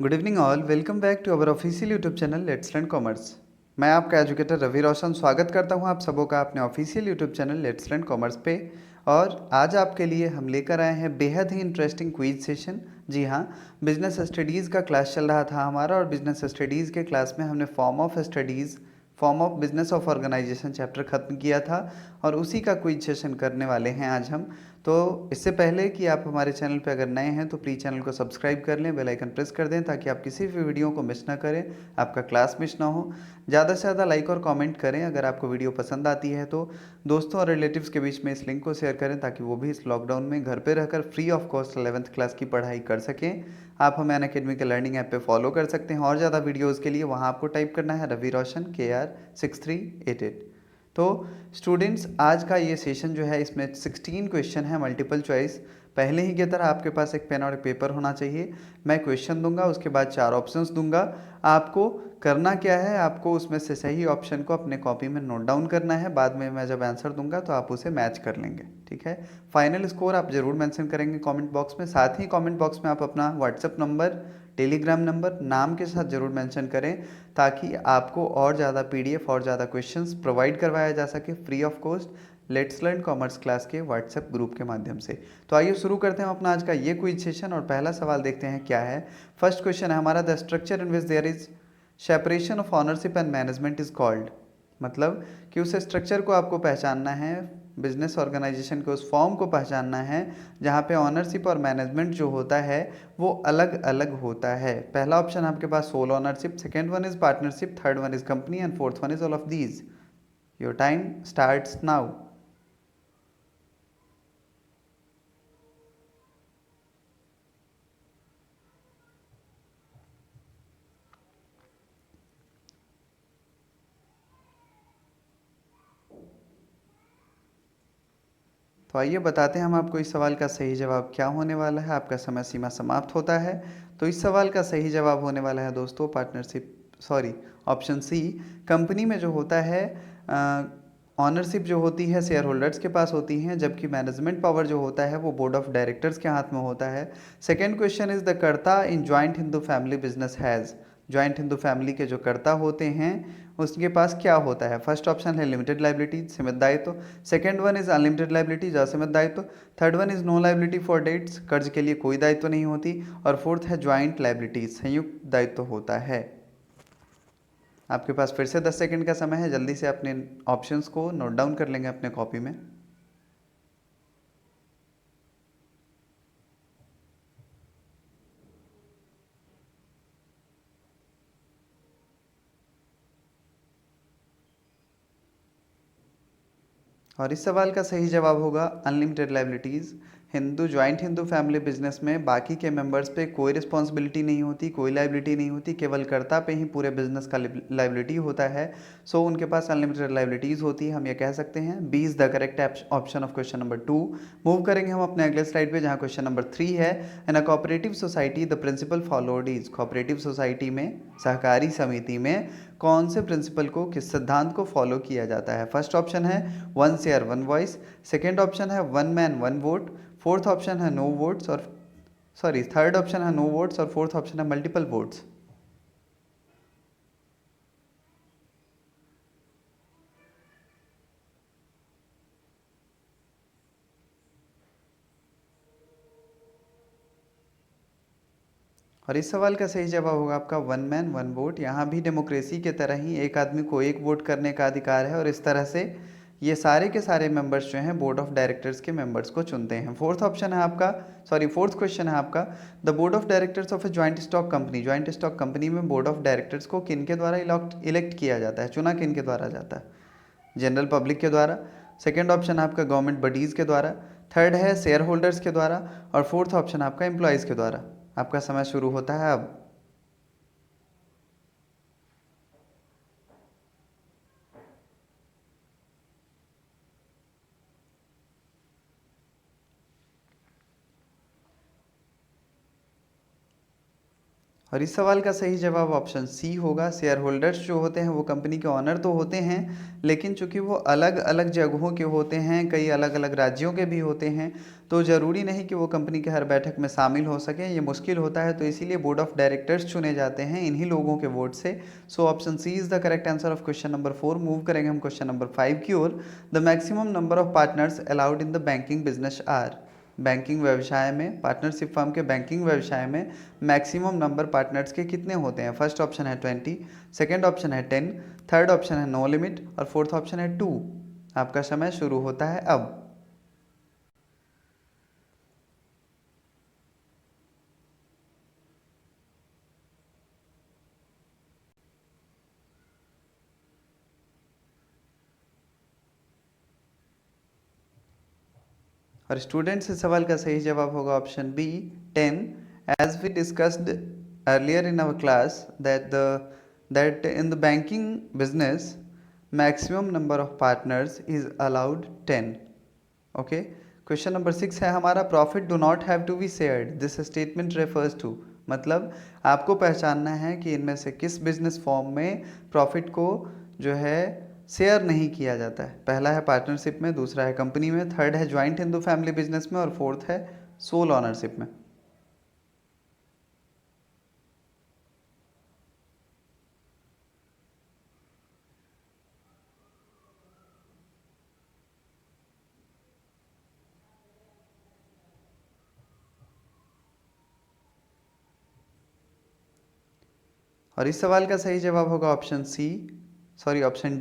Good evening all, welcome back to our official YouTube channel let's learn commerce. मैं आपका educator Ravi Roshan स्वागत करता हूं आप सबों का अपने official YouTube channel let's learn commerce पे। और आज आपके लिए हम लेकर आए हैं बेहद ही इंटरेस्टिंग क्विज सेशन। जी हाँ, बिजनेस स्टडीज़ का क्लास चल रहा था हमारा और बिजनेस स्टडीज़ के क्लास में हमने form of business of organization chapter ख़त्म किया था और उसी का क्विज सेशन करने वाले हैं आज हम। तो इससे पहले कि आप हमारे चैनल पर अगर नए हैं तो प्लीज़ चैनल को सब्सक्राइब कर लें, बेल आइकन प्रेस कर दें ताकि आप किसी भी वीडियो को मिस ना करें, आपका क्लास मिस ना हो। ज़्यादा से ज़्यादा लाइक और कमेंट करें अगर आपको वीडियो पसंद आती है तो। दोस्तों और रिलेटिव्स के बीच में इस लिंक को शेयर करें ताकि वो भी इस लॉकडाउन में घर पे रहकर free of cost 11th class की पढ़ाई कर सकें। आप हमें अनअकैडमी के लर्निंग ऐप पे फॉलो कर सकते हैं और ज़्यादा वीडियोज़ के लिए वहाँ आपको टाइप करना है रवि रोशन KR6388। तो स्टूडेंट्स, आज का ये सेशन जो है इसमें 16 क्वेश्चन है मल्टीपल चॉइस। पहले ही की तरह आपके पास एक पेन और एक पेपर होना चाहिए। मैं क्वेश्चन दूंगा, उसके बाद 4 ऑप्शंस दूंगा। आपको करना क्या है, आपको उसमें से सही ऑप्शन को अपने कॉपी में नोट डाउन करना है। बाद में मैं जब आंसर दूंगा तो आप उसे मैच कर लेंगे, ठीक है। फाइनल स्कोर आप ज़रूर मेंशन करेंगे कमेंट बॉक्स में। साथ ही कमेंट बॉक्स में आप अपना व्हाट्सएप नंबर, टेलीग्राम नंबर, नाम के साथ ज़रूर मेंशन करें ताकि आपको और ज़्यादा पीडीएफ और ज़्यादा क्वेश्चंस प्रोवाइड करवाया जा सके free of cost let's learn commerce class के व्हाट्सएप ग्रुप के माध्यम से। तो आइए शुरू करते हैं अपना आज का ये क्विज सेशन और पहला सवाल देखते हैं क्या है। फर्स्ट क्वेश्चन है हमारा, the structure in which there is separation of ownership and management is called. मतलब कि उस स्ट्रक्चर को आपको पहचानना है, बिजनेस ऑर्गेनाइजेशन के उस फॉर्म को पहचानना है जहाँ पे ऑनरशिप और मैनेजमेंट जो होता है वो अलग अलग होता है। पहला ऑप्शन आपके पास sole ownership, second one is partnership, third one is company and fourth one is all of these. Your time starts now. तो आइए बताते हैं हम आपको इस सवाल का सही जवाब क्या होने वाला है। आपका समय सीमा समाप्त होता है। तो इस सवाल का सही जवाब होने वाला है दोस्तों partnership, sorry, option C. Company में जो होता है ऑनरशिप जो होती है शेयर होल्डर्स के पास होती हैं, जबकि मैनेजमेंट पावर जो होता है वो बोर्ड ऑफ डायरेक्टर्स के हाथ में होता है। सेकेंड क्वेश्चन इज द कर्ता in joint Hindu family business has. Joint Hindu family के जो कर्ता होते हैं उसके पास क्या होता है। फर्स्ट ऑप्शन है लिमिटेड लाइबिलिटीज सीमित दायित्व, second one is unlimited liabilities असीमित दायित्व, third one is no liability for debts कर्ज के लिए कोई दायित्व नहीं होती, और फोर्थ है ज्वाइंट लाइबिलिटीज संयुक्त दायित्व होता है। आपके पास फिर से 10 सेकंड का समय है, जल्दी से अपने ऑप्शंस को नोट डाउन कर लेंगे अपने कॉपी में। और इस सवाल का सही जवाब होगा unlimited liabilities. Joint Hindu family business में बाकी के मेंबर्स पे कोई रिस्पॉन्सिबिलिटी नहीं होती, कोई लाइबिलिटी नहीं होती, केवल कर्ता पे ही पूरे बिजनेस का लाइबिलिटी होता है। सो उनके पास अनलिमिटेड लाइबिलिटीज़ होती है, हम ये कह सकते हैं। B is the correct option of question number 2। Move करेंगे हम अपने अगले स्लाइड पे जहाँ क्वेश्चन नंबर 3 है। In a cooperative society the principle followed is. Cooperative society में, सहकारी समिति में कौन से प्रिंसिपल को, किस सिद्धांत को फॉलो किया जाता है। फर्स्ट ऑप्शन है one share one voice, second option है one man one vote, fourth option है नो वोट्स और सॉरी थर्ड ऑप्शन है नो वोट्स और फोर्थ ऑप्शन है मल्टीपल वोट्स। और इस सवाल का सही जवाब होगा आपका वन मैन वन वोट। यहाँ भी डेमोक्रेसी के तरह ही एक आदमी को एक वोट करने का अधिकार है और इस तरह से ये सारे के सारे मेंबर्स जो हैं बोर्ड ऑफ डायरेक्टर्स के मेंबर्स को चुनते हैं। फोर्थ ऑप्शन है आपका, सॉरी फोर्थ क्वेश्चन है आपका, the board of directors of A joint stock company. Joint stock company में बोर्ड ऑफ डायरेक्टर्स को किन के द्वारा इलेक्ट किया जाता है, चुना किन के द्वारा जाता है। जनरल पब्लिक के द्वारा, सेकेंड ऑप्शन आपका गवर्नमेंट बडीज़ के द्वारा, थर्ड है शेयर होल्डर्स के द्वारा और फोर्थ ऑप्शन आपका एम्प्लॉयज़ के द्वारा। आपका समय शुरू होता है अब। और इस सवाल का सही जवाब ऑप्शन सी होगा। शेयर होल्डर्स जो होते हैं वो कंपनी के ऑनर तो होते हैं, लेकिन चूंकि वो अलग अलग जगहों के होते हैं, कई अलग अलग राज्यों के भी होते हैं, तो ज़रूरी नहीं कि वो कंपनी के हर बैठक में शामिल हो सकें, ये मुश्किल होता है। तो इसीलिए बोर्ड ऑफ डायरेक्टर्स चुने जाते हैं इन्हीं लोगों के वोट से। So option C is the correct answer of question number 4। Move करेंगे हम क्वेश्चन नंबर 5 की ओर। The maximum number of partners allowed in the banking business are. Banking व्यवसाय में, पार्टनरशिप फर्म के बैंकिंग व्यवसाय में मैक्सिमम नंबर पार्टनर्स के कितने होते हैं? फर्स्ट ऑप्शन है 20, सेकेंड ऑप्शन है 10, थर्ड ऑप्शन है नो लिमिट और फोर्थ ऑप्शन है 2। आपका समय शुरू होता है अब। और स्टूडेंट्स, इस सवाल का सही जवाब होगा option B 10। As we discussed earlier in our class that in the banking business maximum number of partners is allowed 10। Okay, question number 6 है हमारा, profit do not have to be shared, this statement refers to. मतलब आपको पहचानना है कि इनमें से किस बिजनेस फॉर्म में प्रॉफिट को जो है शेयर नहीं किया जाता है। पहला है पार्टनरशिप में, दूसरा है कंपनी में, थर्ड है ज्वाइंट हिंदू फैमिली बिजनेस में और फोर्थ है सोल ऑनरशिप में। और इस सवाल का सही जवाब होगा option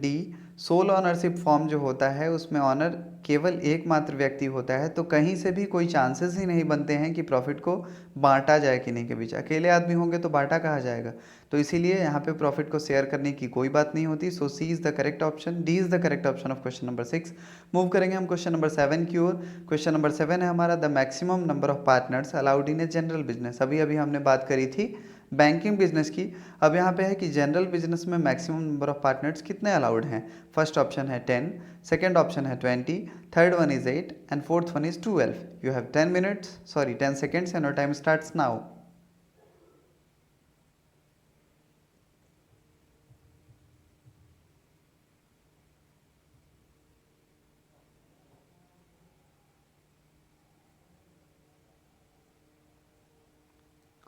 D. Sole ownership form जो होता है उसमें ऑनर केवल एकमात्र व्यक्ति होता है, तो कहीं से भी कोई चांसेस ही नहीं बनते हैं कि प्रॉफिट को बांटा जाए किन्हीं के बीच। अकेले आदमी होंगे तो बांटा कहाँ जाएगा, तो इसीलिए यहाँ पे प्रॉफिट को शेयर करने की कोई बात नहीं होती। So C is the correct option, D is the correct option of question number 6। Move करेंगे हम क्वेश्चन नंबर 7 की ओर। क्वेश्चन नंबर 7 है हमारा, the maximum number of partners allowed in a general business. अभी अभी हमने बात करी थी बैंकिंग बिजनेस की, अब यहाँ पे है कि जनरल बिजनेस में मैक्सिमम नंबर ऑफ पार्टनर्स कितने अलाउड हैं। फर्स्ट ऑप्शन है 10, सेकेंड ऑप्शन है 20, third one is 8 and fourth one is 12। You have 10 seconds and your time starts now.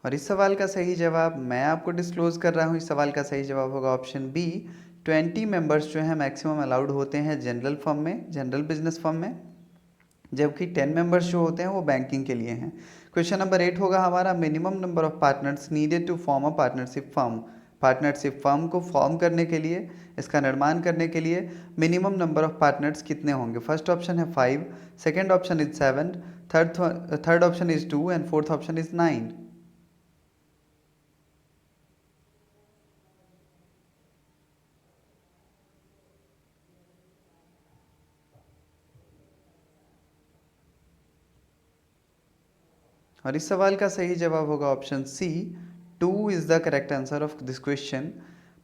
और इस सवाल का सही जवाब मैं आपको डिस्क्लोज कर रहा हूँ। इस सवाल का सही जवाब होगा ऑप्शन बी। 20 मेंबर्स जो हैं मैक्सिमम अलाउड होते हैं जनरल फर्म में, जनरल बिजनेस फर्म में, जबकि 10 मेंबर्स जो होते हैं वो बैंकिंग के लिए हैं। क्वेश्चन नंबर 8 होगा हमारा, minimum number of partners needed to form a partnership firm. Partnership firm को फॉर्म करने के लिए, इसका निर्माण करने के लिए मिनिमम नंबर ऑफ पार्टनर्स कितने होंगे। फर्स्ट ऑप्शन है 5, second option is 7, third option is 2 and fourth option is 9। और इस सवाल का सही जवाब होगा option C, 2 is the correct answer of this question.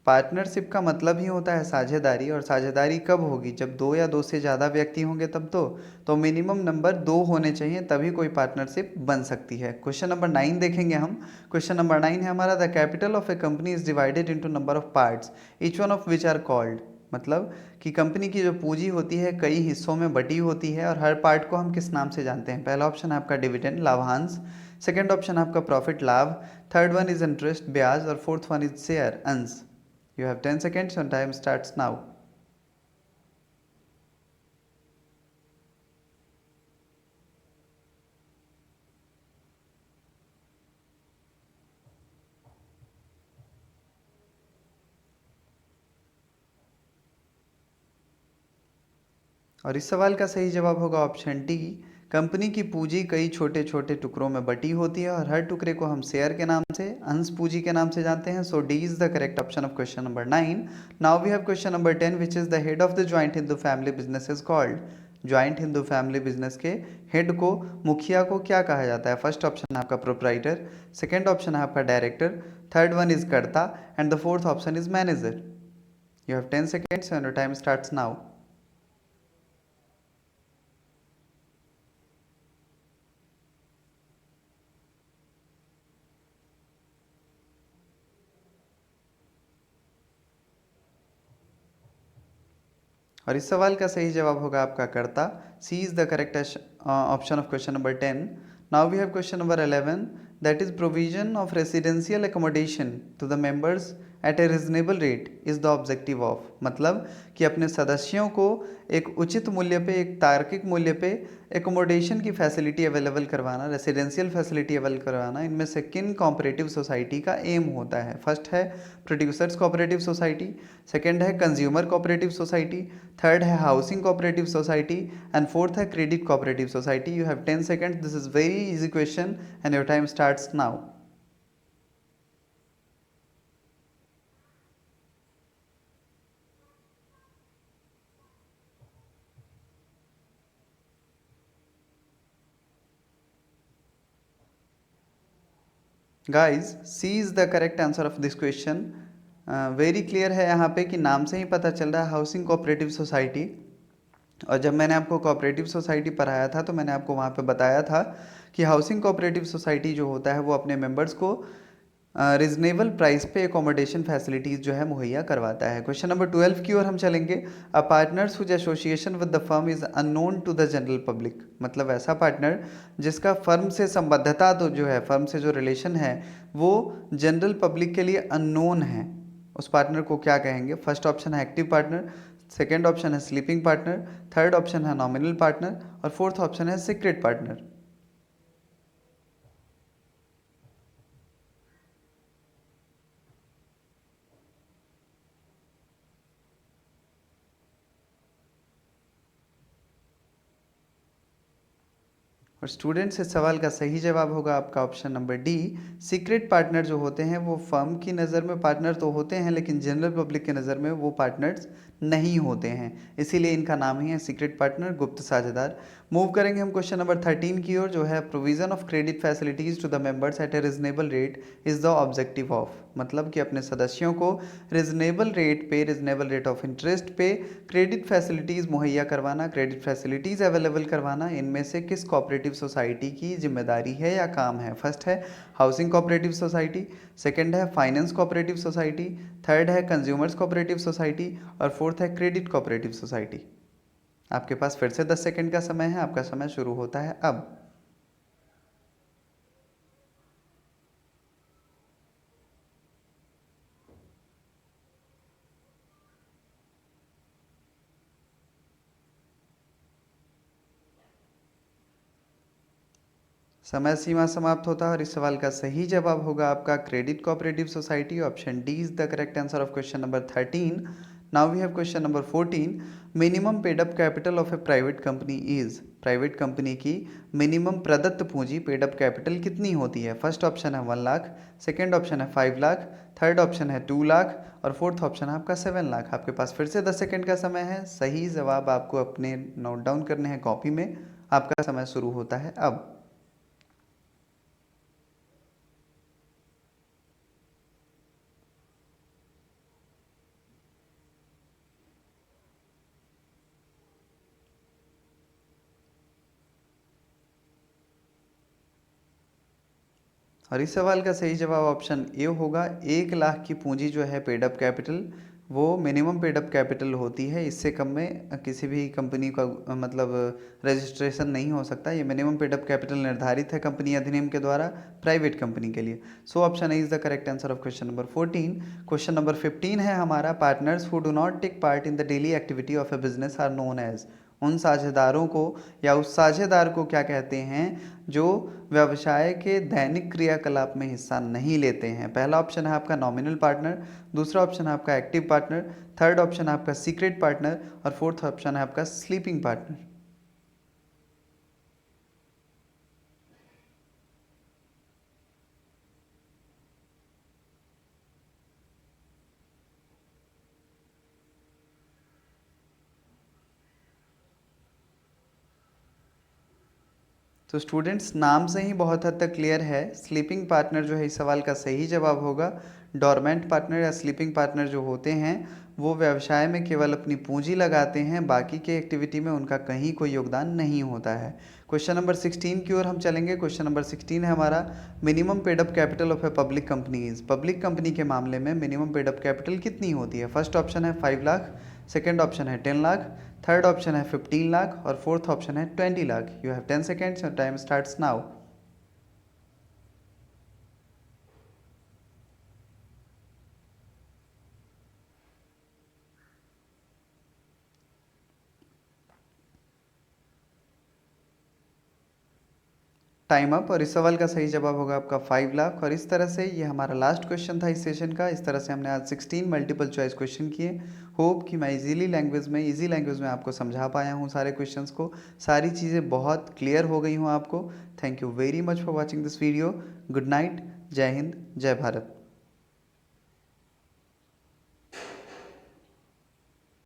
Partnership का मतलब ही होता है साझेदारी, और साझेदारी कब होगी, जब दो या दो से ज़्यादा व्यक्ति होंगे तब तो मिनिमम नंबर 2 होने चाहिए, तभी कोई पार्टनरशिप बन सकती है। क्वेश्चन नंबर 9 देखेंगे हम। क्वेश्चन नंबर 9 है हमारा, the capital of a company is divided into number of parts each one of which are called. मतलब कि कंपनी की जो पूंजी होती है कई हिस्सों में बटी होती है, और हर पार्ट को हम किस नाम से जानते हैं। पहला ऑप्शन है आपका डिविडेंड, लाभांश, सेकेंड ऑप्शन है आपका प्रॉफिट, लाभ, थर्ड वन इज इंटरेस्ट, ब्याज, और फोर्थ वन इज शेयर, अंश। You have 10 seconds and time starts now. और इस सवाल का सही जवाब होगा ऑप्शन डी। कंपनी की पूंजी कई छोटे छोटे टुकड़ों में बटी होती है, और हर टुकड़े को हम शेयर के नाम से, अंश पूंजी के नाम से जानते हैं। So D is the correct option of question number 9। Now we have question number 10 which is the head of the joint Hindu family business is called. Joint Hindu family business के हेड को, मुखिया को क्या कहा जाता है। फर्स्ट ऑप्शन है आपका प्रोप्राइटर, सेकेंड ऑप्शन है आपका डायरेक्टर, थर्ड वन इज कर्ता and the fourth option is manager. You have 10 seconds and your time starts now. और इस सवाल का सही जवाब होगा आपका karta. C is the correct option of question number 10। Now we have question number 11, that is provision of residential accommodation to the members at a reasonable rate is the objective of. मतलब कि अपने सदस्यों को एक उचित मूल्य पे, एक तार्किक मूल्य पे एकोमोडेशन की फैसिलिटी अवेलेबल करवाना, रेसिडेंशियल फैसिलिटी अवेलेबल करवाना, इनमें से किन कोऑपरेटिव सोसाइटी का एम होता है। फर्स्ट है प्रोड्यूसर्स कोऑपरेटिव सोसाइटी, सेकंड है कंज्यूमर कोऑपरेटिव सोसाइटी, थर्ड है housing cooperative society and fourth है credit cooperative society. You have 10 second, this is very easy question and your time starts now. Guys C is the correct answer of this question. Very clear है यहाँ पे कि नाम से ही पता चल रहा है हाउसिंग कोऑपरेटिव सोसाइटी। और जब मैंने आपको कोऑपरेटिव सोसाइटी पढ़ाया था तो मैंने आपको वहाँ पे बताया था कि हाउसिंग कोऑपरेटिव सोसाइटी जो होता है वो अपने मेंबर्स को रिजनेबल प्राइस पे एकोमोडेशन फैसिलिटीज़ जो है मुहैया करवाता है। क्वेश्चन नंबर 12 की ओर हम चलेंगे। A partners whose association with the firm is unknown to the general public. मतलब ऐसा पार्टनर जिसका फर्म से संबद्धता तो जो है, फर्म से जो रिलेशन है वो जनरल पब्लिक के लिए अननोन है, उस पार्टनर को क्या कहेंगे। फर्स्ट ऑप्शन है एक्टिव पार्टनर, सेकेंड ऑप्शन है स्लीपिंग पार्टनर, थर्ड ऑप्शन है नॉमिनल पार्टनर और फोर्थ ऑप्शन है सीक्रेट पार्टनर। और स्टूडेंट्स इस सवाल का सही जवाब होगा आपका option number D. Secret partner जो होते हैं वो फर्म की नज़र में पार्टनर तो होते हैं लेकिन जनरल पब्लिक की नज़र में वो पार्टनर्स नहीं होते हैं, इसीलिए इनका नाम ही है सीक्रेट पार्टनर, गुप्त साझेदार। मूव करेंगे हम क्वेश्चन नंबर 13 की ओर, जो है provision of credit facilities to the members at a reasonable rate is the objective of. मतलब कि अपने सदस्यों को रिजनेबल रेट पे, रिजनेबल रेट ऑफ इंटरेस्ट पे क्रेडिट फैसिलिटीज़ मुहैया करवाना, क्रेडिट फैसिलिटीज़ अवेलेबल करवाना, इनमें से किस कोऑपरेटिव सोसाइटी की जिम्मेदारी है या काम है। फर्स्ट है हाउसिंग कोऑपरेटिव सोसाइटी, सेकंड है फाइनेंस कोऑपरेटिव सोसाइटी, थर्ड है कंज्यूमर्स कोऑपरेटिव सोसाइटी और फोर्थ है क्रेडिट कोऑपरेटिव सोसाइटी। आपके पास फिर से 10 सेकंड का समय है, आपका समय शुरू होता है अब। समय सीमा समाप्त होता है और इस सवाल का सही जवाब होगा आपका credit cooperative society. Option D is the correct answer of question number 13। Now we have question number 14। Minimum paid up capital of a private company is. Private company की मिनिमम प्रदत्त पूंजी, पेड अप कैपिटल कितनी होती है। First option है 1 lakh, second option है 5 lakh, third option है 2 लाख और फोर्थ ऑप्शन है आपका 7 लाख। आपके पास फिर से 10 सेकेंड का समय है, सही जवाब आपको अपने नोट डाउन करने हैं कॉपी में। आपका समय शुरू होता है अब। और इस सवाल का सही जवाब ऑप्शन ए होगा। 1 लाख की पूंजी जो है पेड अप कैपिटल, वो मिनिमम पेड अप कैपिटल होती है। इससे कम में किसी भी कंपनी का मतलब रजिस्ट्रेशन नहीं हो सकता। ये मिनिमम पेड अप कैपिटल निर्धारित है कंपनी अधिनियम के द्वारा प्राइवेट कंपनी के लिए। So option A is the correct answer of question number 14। Question number 15 है हमारा, partners who do not take part in the daily activity of a business are known as. उन साझेदारों को या उस साझेदार को क्या कहते हैं जो व्यवसाय के दैनिक क्रियाकलाप में हिस्सा नहीं लेते हैं। पहला ऑप्शन है आपका नॉमिनल पार्टनर, दूसरा ऑप्शन है आपका एक्टिव पार्टनर, थर्ड ऑप्शन है आपका सीक्रेट पार्टनर और फोर्थ ऑप्शन है आपका स्लीपिंग पार्टनर। तो स्टूडेंट्स नाम से ही बहुत हद तक क्लियर है, स्लीपिंग पार्टनर जो है इस सवाल का सही जवाब होगा। डोरमेंट पार्टनर या स्लीपिंग पार्टनर जो होते हैं वो व्यवसाय में केवल अपनी पूंजी लगाते हैं, बाकी के एक्टिविटी में उनका कहीं कोई योगदान नहीं होता है। क्वेश्चन नंबर 16 की ओर हम चलेंगे। क्वेश्चन नंबर 16 है हमारा, minimum paid up capital of a public companies. Public company के मामले में मिनिमम पेड अप कैपिटल कितनी होती है। फर्स्ट ऑप्शन है 5 लाख, सेकेंड ऑप्शन है 10 लाख, थर्ड ऑप्शन है 15 लाख और फोर्थ ऑप्शन है 20 lakh. You have 10 seconds, your time starts now. Time up. और इस सवाल का सही जवाब होगा आपका 5 लाख। और इस तरह से ये हमारा लास्ट क्वेश्चन था इस सेशन का। इस तरह से हमने आज 16 मल्टीपल चॉइस क्वेश्चन किए। होप कि मैं इजी लैंग्वेज में आपको समझा पाया हूँ सारे क्वेश्चंस को, सारी चीज़ें बहुत क्लियर हो गई हूँ आपको। Thank you very much for watching this video. Good night, जय हिंद, जय भारत।